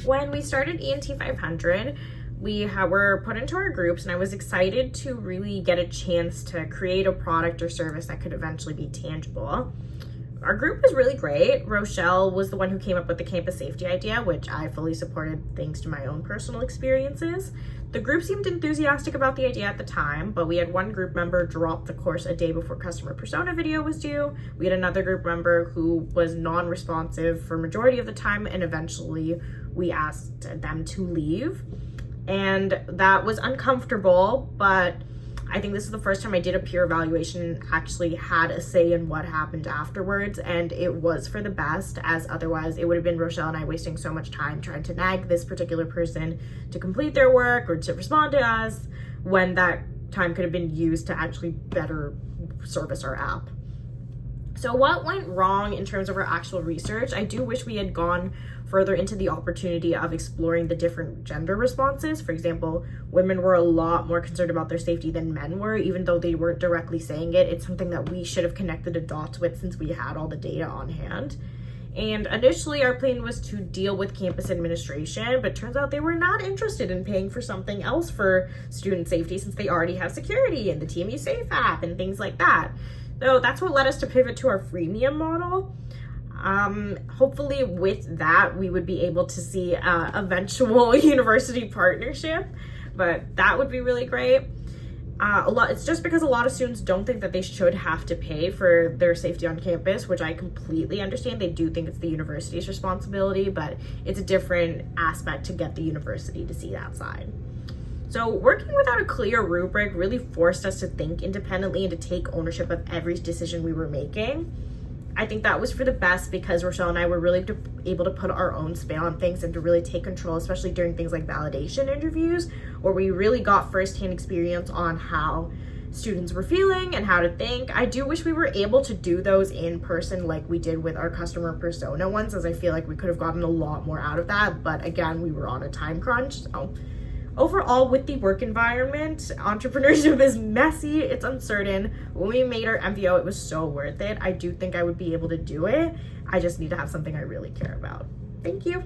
When we started ENT500, we were put into our groups, and I was excited to really get a chance to create a product or service that could eventually be tangible. Our group was really great. Rochelle was the one who came up with the campus safety idea, which I fully supported thanks to my own personal experiences. The group seemed enthusiastic about the idea at the time, but we had one group member drop the course a day before customer persona video was due. We had another group member who was non-responsive for majority of the time, and eventually we asked them to leave. And that was uncomfortable, but I think this is the first time I did a peer evaluation and actually had a say in what happened afterwards, and it was for the best, as otherwise it would have been Rochelle and I wasting so much time trying to nag this particular person to complete their work or to respond to us, when that time could have been used to actually better service our app. So what went wrong in terms of our actual research? I do wish we had gone further into the opportunity of exploring the different gender responses. For example, women were a lot more concerned about their safety than men were, even though they weren't directly saying it. It's something that we should have connected the dots with since we had all the data on hand. And initially our plan was to deal with campus administration, but turns out they were not interested in paying for something else for student safety since they already have security and the TMU Safe app and things like that. So that's what led us to pivot to our freemium model. Hopefully with that, we would be able to see an eventual university partnership, but that would be really great. It's just because a lot of students don't think that they should have to pay for their safety on campus, which I completely understand. They do think it's the university's responsibility, but it's a different aspect to get the university to see that side. So working without a clear rubric really forced us to think independently and to take ownership of every decision we were making. I think that was for the best because Rochelle and I were really able to put our own spin on things and to really take control, especially during things like validation interviews, where we really got firsthand experience on how students were feeling and how to think. I do wish we were able to do those in person like we did with our customer persona ones, as I feel like we could have gotten a lot more out of that. But again, we were on a time crunch. So overall, with the work environment, entrepreneurship is messy, it's uncertain. When we made our MVO, it was so worth it. I do think I would be able to do it. I just need to have something I really care about. Thank you.